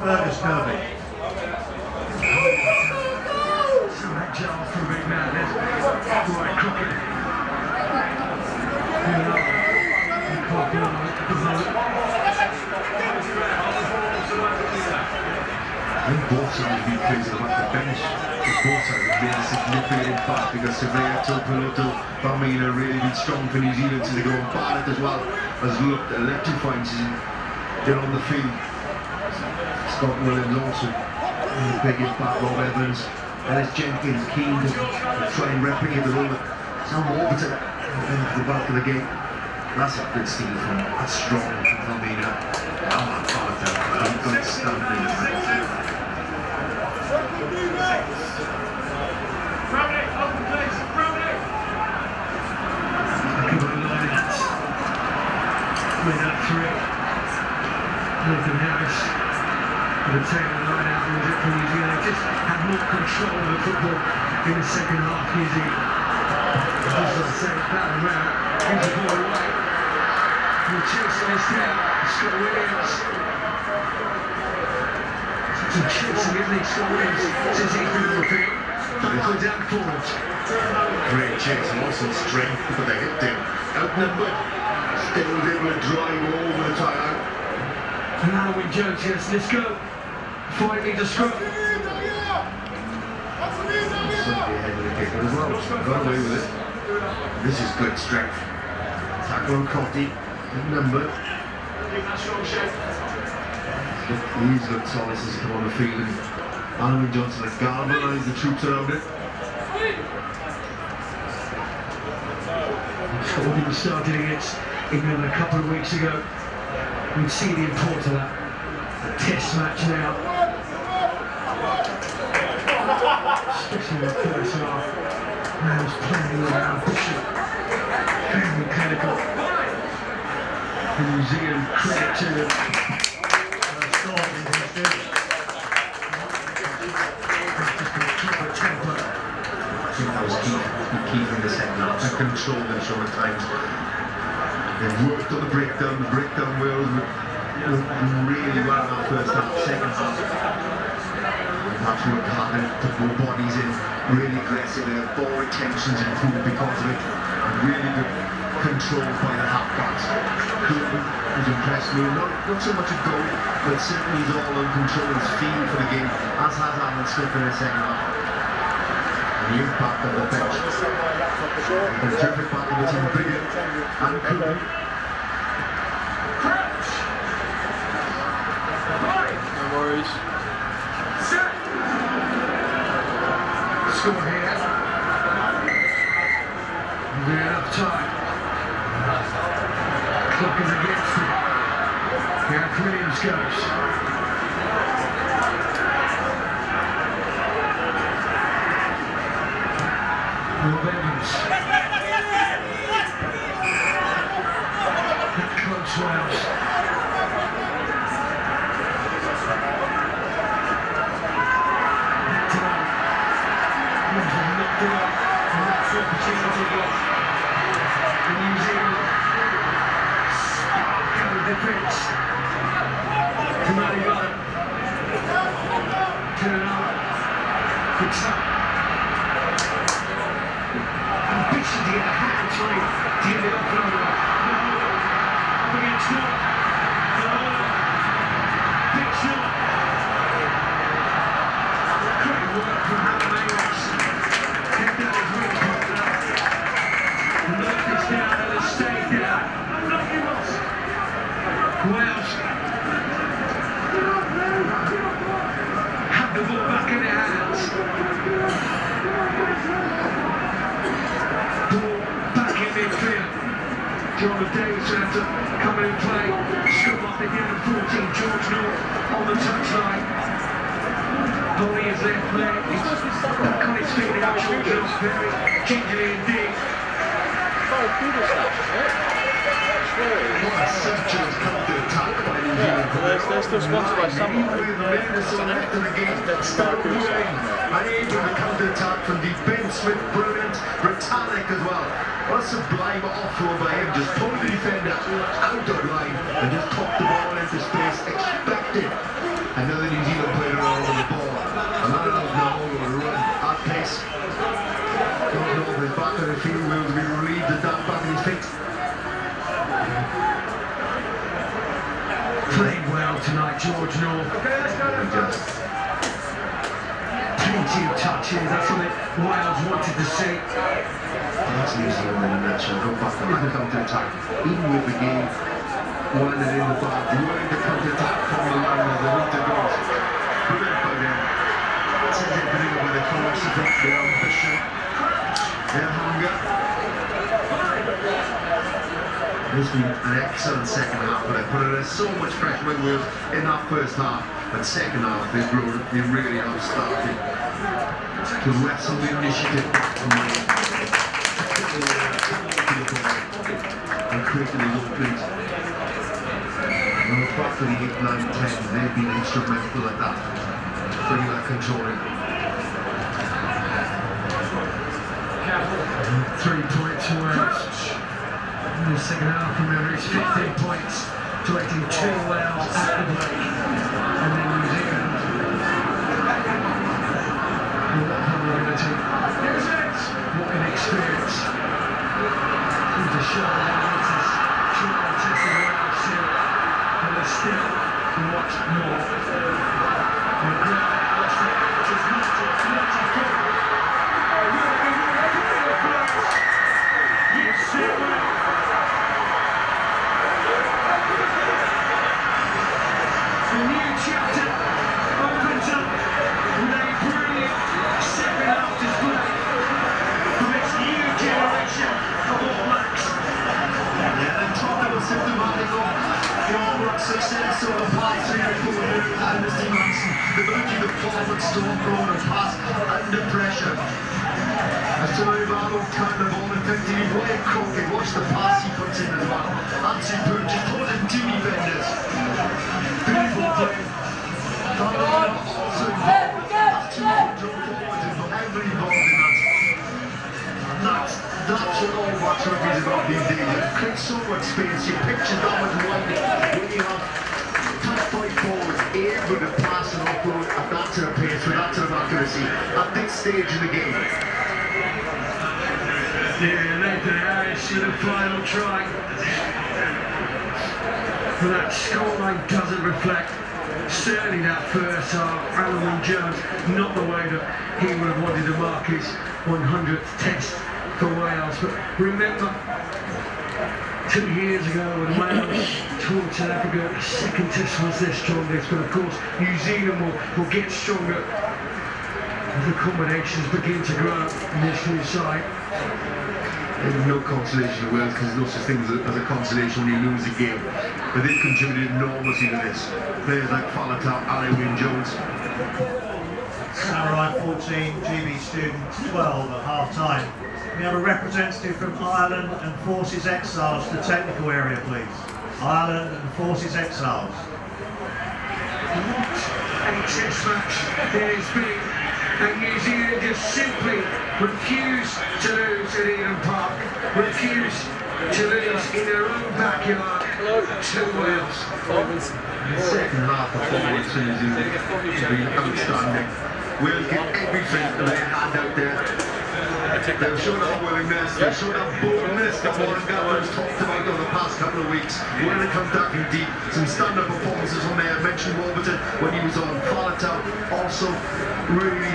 Fergus Kirby. So that jar for a big man, there's right Crockett. I think both sides be pleased about the bench. Both sides have made a significant impact because Surveyor, Piloto, Bamina really been strong for New Zealand since they go on Barrett as well. Has looked electrifying since they're on the field. Scott Williams also a big impact, Rob Evans, Ellis Jenkins keen to try and replicate the role that Sam Warburton into the back of the game. That's a good steal from that's strong from Bamina. Outstanding. Nathan Harris with a tail of the line out with it from New Zealand. They just had more control of the football in the second half. New Zealand. Just like I say, battle round. Gives the ball away. And the chase on his tail. Scott Williams. Some chasing, isn't he, Scott Williams, since he's been on the field. Backwards and forwards. Great chase and also strength, but they hit him. Outnumbered. Still able to drive over the tie-out. And now with Jones, yes, let's go. Finally to scrum. Slightly ahead of the kicker as well. Got away with it. This is good strength. Tackle on Cotty. Outnumbered. He's looked solid since he's come on the field. And Alan Johnson has galvanised the troops around it. When we started against England a couple of weeks ago, we'd see the importance of that test match now, especially in the first half. Man was playing with ambition, very clinical. The New Zealand credit to them. I think that was key from the second half to control them short at times. They've worked on the breakdown wheels really well in that first half. Second half, they've had to work harder, put more bodies in, really aggressive. Their ball retention's improved because of it, and really good control by the halfbacks. Cooper has impressed me, not so much a goal, but certainly he's all on control, his feel for the game, as has Alan Smith in the second half. The impact of the bench. The terrific back of the team, bigger and Cooper. No worries. Score here. We're enough time. Clock is against him. Gareth Williams goes. Rob Evans. That close Wales. Knocked it off. And that's the opportunity for New Zealand. Spark out of defence. To Maidenhead. Turn up. Picks up. Ambition to get a hand time to get it off over. No. Up against Scott. No. Big shot. Great work from Hannah Mayors. Kept that as real partner. The knife is down and the stay down. Wales have the ball back in their hands. Back in midfield. John Davidson had to come in and play. Scrum up again at 14. George North on the touchline. Bonnie is left leg. He's back on his feet now. George North very gingerly indeed. What a sumptuous counter-attack by New Zealand. They're still sponsored by Samuari. With minutes left in the game, still winning. Unable to counter-attack from deep. Ben Smith, brilliant. Britannic as well. What a sublime off-road by him. Just pulled the defender out of line and just popped the ball into space. Expected another New played well tonight, George North. Just Plenty of touches, that's what Wales wanted to see. that's New Zealand in a nutshell. Go back on the counter-attack. Even with the game, while they're in the bag, willing to counter-attack from the line of the route to goals. Brilliant by them. Says everything about the course of their ambition, their hunger. It's been an excellent second half, but they put it so much pressure on Wales in that first half. But second half, they really have started to wrestle the initiative and creating a low beat. And the fact that 8, 9, 10, they've been instrumental at that, bringing that control in. 3 points for Wales. In the second half, remember, it's 15 points to 82 Wales at the break. And then New Zealand. What vulnerability. What inexperience. Seems to show that it's as trying to test the Wales still. But there's still much more. And Wales just not to chapter opens up with a brilliant second half display from its new generation of All Blacks. Yeah, and talk about symptomatic of the All Blacks success over the past 3 or 4 years, and Mr. Manson, the ability to forward, storm, roll and pass under pressure. As to Ivano turned the ball effectively, Wyatt Crockett, watch the pass he puts in as well. Anthony Burgess pulls in 2 defenders. Beautiful play. Also involved. That's 2 control forwards involved. Everybody involved in that. And that's what all Blacks rugby is about these days. It creates so much space. You picture that much wide when you have top 5 forwards able to pass and offload at that sort of pace with that sort of accuracy at this stage in the game. Yeah, Nathan Harris with a final try. But that scoreline doesn't reflect certainly that first half. Alan Jones, not the way that he would have wanted to mark his 100th test for Wales. But remember, 2 years ago when Wales toured South Africa, the second test was their strongest. But of course, New Zealand will get stronger as the combinations begin to grow in this new side. There's no consolation in Wales because there's no such thing as a consolation when you lose a game. But they've contributed enormously to this. Players like Faletau, Ali Wynne-Jones. Samuari 14, GB Students 12 at half-time. We have a representative from Ireland and Forces Exiles to the technical area, please. Ireland and Forces Exiles. What a test match there has been. And New Zealand just simply refuse to lose at Eden Park, refuse to lose in their own backyard to Wales. The second half performance for New Zealand has been outstanding. Wales get everything that they had out there. They've shown up willingness, they've shown up boldness that Warren Gatler's talked about over the past couple of weeks. When it comes down deep, some stand-up performances on there. I mentioned Warburton when he was on. Faletau also really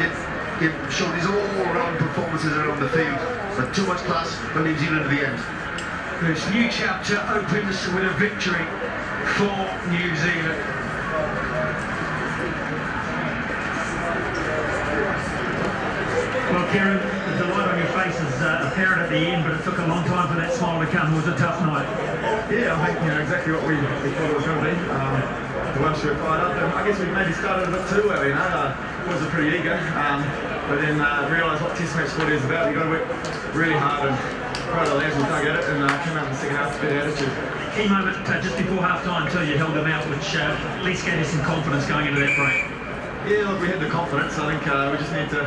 showed his all-round performances around the field. But too much class for New Zealand at the end. This new chapter opens with a victory for New Zealand. Well, Kieran, the light on your face is apparent at the end, but it took a long time for that smile to come. It was a tough night. Yeah, I think exactly what we thought it was going to be. The ones who were fired up, and I guess we maybe started a bit too early. Was pretty eager, but then realised what Test match sport is about. You've got to work really hard, and proud of the lads who dug at it and came out in the second half with a better attitude. Key moment just before half-time too, you held them out, which at least gave you some confidence going into that break. Yeah, look, we had the confidence. I think we just need to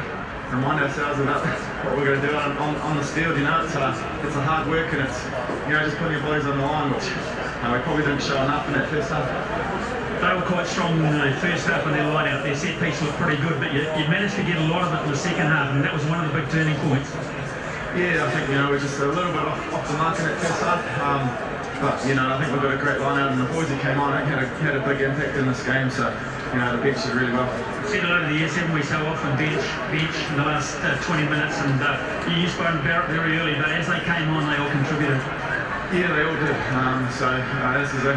remind ourselves about what we're going to do on this field. You know, it's a hard work, and it's just putting your bodies on the line, which we probably didn't show enough in that first half. They were quite strong in the first half on their line out. Their set piece looked pretty good, but you managed to get a lot of it in the second half, and that was one of the big turning points. Yeah, I think we're just a little bit off the mark in that first half. But you know, I think we've got a great line out, and the boys that came on had a big impact in this game. So you know, the bench did really well. We've seen it over the years, haven't we? So often bench in the last 20 minutes, and you used Byron Barrett very early, but as they came on, they all contributed. Yeah, they all did. This is a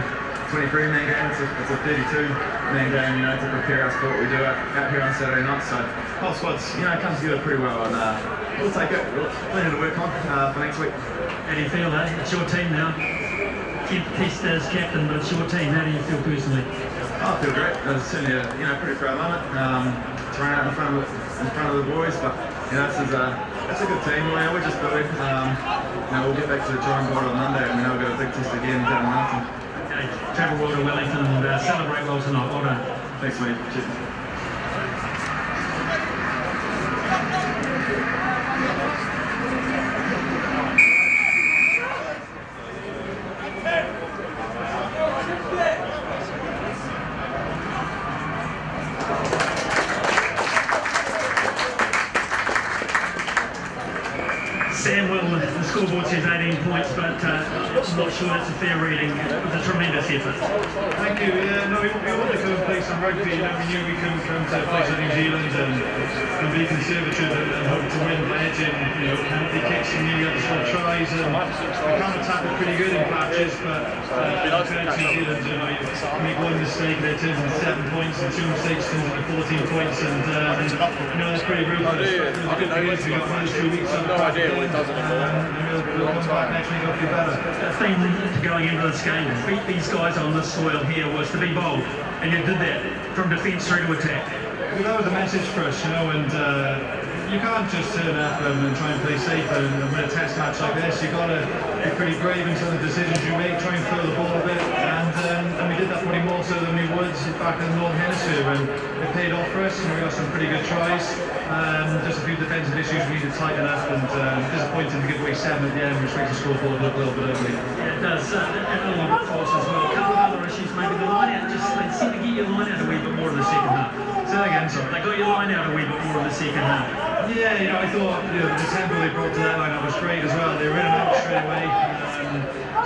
23-man game. It's a 32-man game, you know, to prepare us for what we do out here on Saturday night. So whole squad's, you know, comes together pretty well, and we'll take it. We'll plenty to work on for next week. How do you feel, eh? It's your team now. Keep Test as captain, but it's your team. How do you feel personally? I feel great. It's certainly a pretty proud moment to run out in front of the boys, but you know, it's a good team. You know, we're just building. You know, we'll get back to the drawing board on Monday, and we know we've got a big test again down in Wellington. Okay, travel well to Wellington and celebrate well tonight. Well done. Thanks, mate. Cheers. Sam, well, the scoreboard says 18 points, but I'm not sure that's a fair reading. It was a tremendous effort. Thank you. Yeah, no, we wanted to come and play some rugby. You know, we knew we couldn't come to a place like New Zealand and be conservative and hope to win by hitting, you know, penalty kicks and nearly up to score tries. And we kind of tackled pretty good in patches, but compared to New Zealand, you know, you make one mistake, that turns into 7 points, and 2 mistakes turns into 14 points, and you know, that's pretty ruthless. It was a good thing we got 1 or 2 weeks on the game. We'll come back next week, hopefully better. The thing going into this game, to beat these guys on this soil here, was to be bold, and you did that from defence through to attack. Well, that was the message for us, you know, and you can't just turn up and try and play safe and win a test match like this. You've got to be pretty brave in some of the decisions you make, try and throw the ball a bit, and we did that probably more so than we would back in the Northern Hemisphere, and it paid off for us, and we got some pretty good tries. Just a few defensive issues we need to tighten up, and disappointing to give away 7 at the end, which makes the scoreboard look a little bit ugly. Yeah, it does, and a little bit false as well. A couple of other issues, maybe the line out, they seem to get your line out a wee bit more in the second half. Say that again, sorry. They got your line out a wee bit more in the second half. Yeah, you know, I thought, you know, the tempo they brought to that lineup was great as well. They were in and out straight away.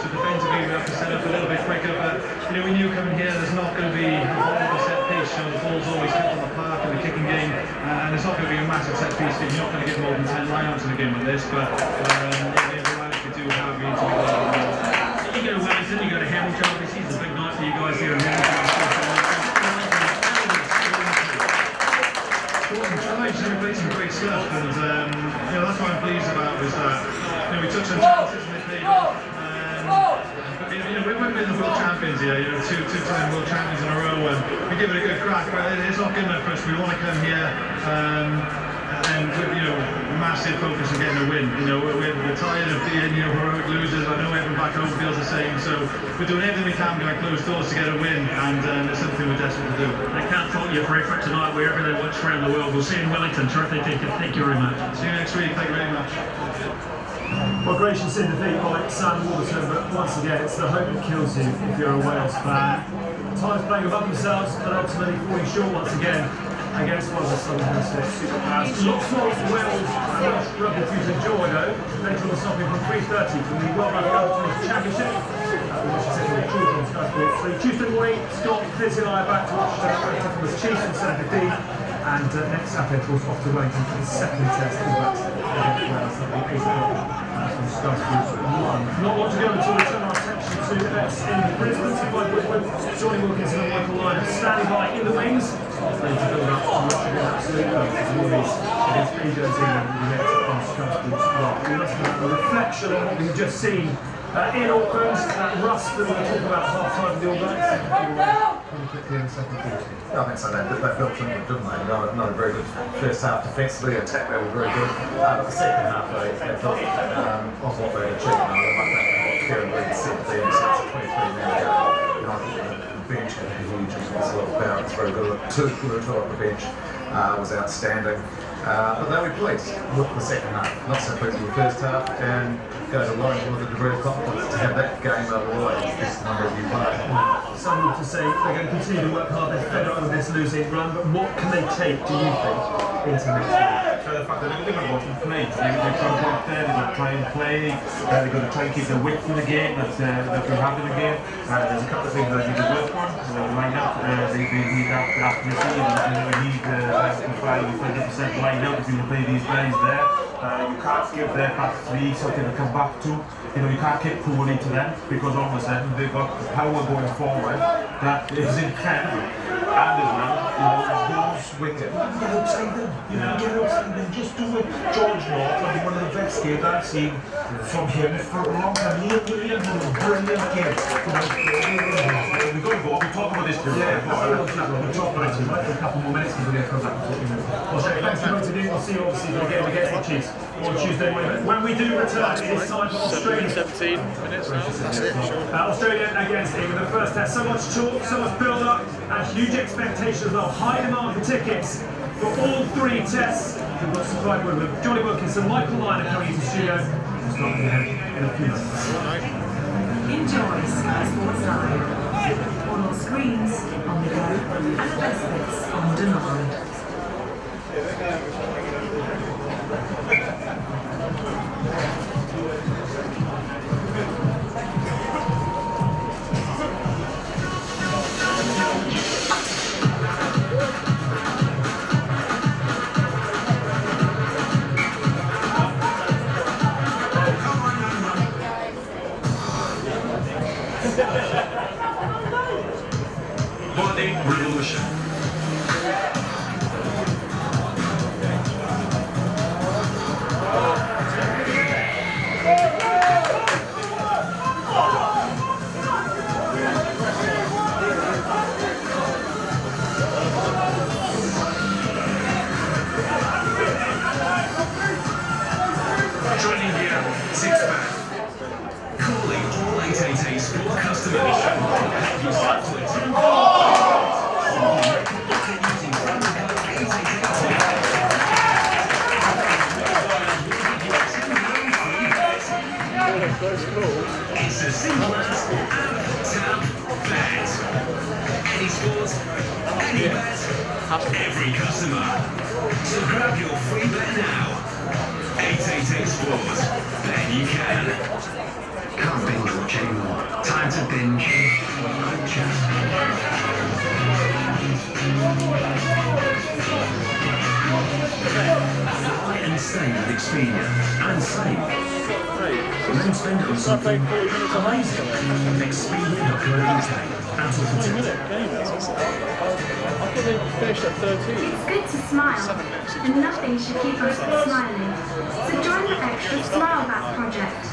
So defensively we have to set up a little bit quicker, but you know, we knew coming here there's not going to be a whole lot of set piece. You know, the ball's always kept on the park in the kicking game, and it's not going to be a massive set piece. You're not going to get more than 10 lineouts in a game like this, but the lineup we do have, we need to be a little bit more. You go to Wellington, you go to Hamilton, obviously it's a big night for you guys here in Hamilton. We played some great stuff, and you know, that's what I'm pleased about was that you know, we took some chances and they paid off. You know, we've been the world champions here, you know, two-time world champions in a row, and we give it a good crack, but it's not good enough for us. We want to come here and with, you know, massive focus on getting a win. You know, we're tired of being, you know, heroic losers. I know everyone back home feels the same, so we're doing everything we can behind closed doors to get a win, and it's something we're desperate to do. They can't fault you for effort tonight wherever they watch around the world. We'll see you in Wellington. Terrific. Thank you very much. See you next week. Thank you very much. Well, gracious in defeat by Sam Waterton, but once again, it's the hope that kills you if you're a Wales fan. Times playing above themselves, but ultimately falling short once again against one of the Southern Hemisphere superpowers. Lots more for Wales and Welsh rugby to enjoy, though. Later on this evening from 3:30 from the World Rugby Union Championship. Which is second with children on Sky Sports 3. Tuesday morning, Scott, Fizzy and I are back to watch the Chiefs and Seneca D. And next Saturday, of course, off to Wellington for the second test. All that against Wales, that'll be 8 o'clock on Sky Sports 1. Not long to go until we turn our attention to events in Brisbane. So with Johnny Wilkinson and Michael Lyon standing by in the wings. Ready to build up to what should be an absolute Warriors against Asia and Zealand will be next on Sky Sports 1. We must have a reflection on what we've just seen in Auckland, that rust that we're going to talk about at half-time with the All Blacks. Quickly in the second quarter. Yeah, I think so. They built from it, didn't they? Not a very good first half defensively. Attack they were very good. But the second half they built on what they had achieved. I think Kieran Reid set the bench, so it's a 23-man game. And I think the bench had a huge influence. A lot of power. It's very good. Two good off the bench was outstanding. But they were pleased with the second half. Not so pleased with the first half. And goes a long way with a degree of confidence to have that game overall against this number of you players. Some to say they're going to continue to work hard. They're fed up with this losing run, but what can they take, do you think, into next week? The fact that they're going to go and play. They're going to go up there, they're going to try and play, they're going to try and keep the width in the game that we have in the game. There's a couple of things that they need to work on. Line up, they need that accuracy, and we need to play 100% line out if you play these guys there. You can't give their back three something to come back to. You know, you can't kick poorly to them because all of a sudden they've got power going forward that is incredible. And as well, you know, those wicked. Get outside them, you know, get outside them. Just do it. George North, I mean, one of the best games I've seen from him for a long time. Ian Williams was a brilliant game. We've got to go. We'll talk about this too. Yeah, we'll talk about it for a couple more minutes before we come back. Well, so thanks for coming today. We'll see you obviously again against the Chiefs on Tuesday morning. When we do return, it is time for Australia. 17 minutes now. That's it. Australia against England. The first test. So much talk, so much build-up, and huge expectations of high demand for tickets for all three tests. We've got supplied with Johnny Wilkinson, Michael Liner coming into the studio. We'll start in a few minutes. Enjoy Sky Sports Live on all screens, on the go, and the best bits on demand. Body Revolution. Training gear, six-pack. Calling all 888 Sport customers. Help you start to attend. It's as simple as tap, bet. Any sport, any bet, every customer. So grab your free bet now. 888 Sport. Bet you can. Can't binge watch anymore. Time to binge. Buy and stay with Expedia and save. Then spend it on something amazing. Expedia.co.uk. Until I thought they finished at 13. It's good to smile, and nothing should keep us from smiling. So join the Extra Smile Back project.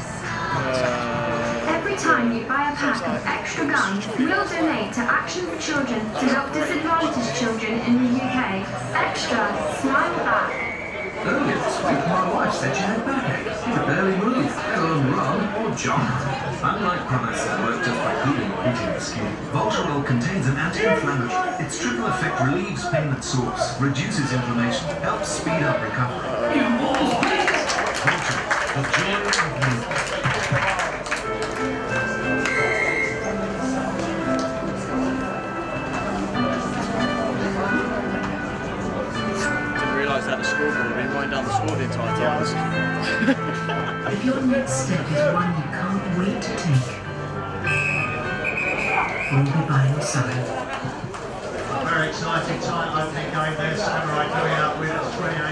Every time you buy a pack of extra gum, we'll donate to Action for Children to help disadvantaged children in the UK. Extra Smile Back. Earlier this week, my wife said she had backache. She could barely move, let alone run or jump. Unlike products that work just by cooling or heating the skin, Voltarol contains an anti-inflammatory. Its triple effect relieves pain at source, reduces inflammation, helps speed up recovery. Voltarol, the joy of movement. At the scoreboard, we've been running down the score the entire time. If your next step is one you can't wait to take, we'll be by your side. Very exciting time opening game there. Samuari coming out with 28.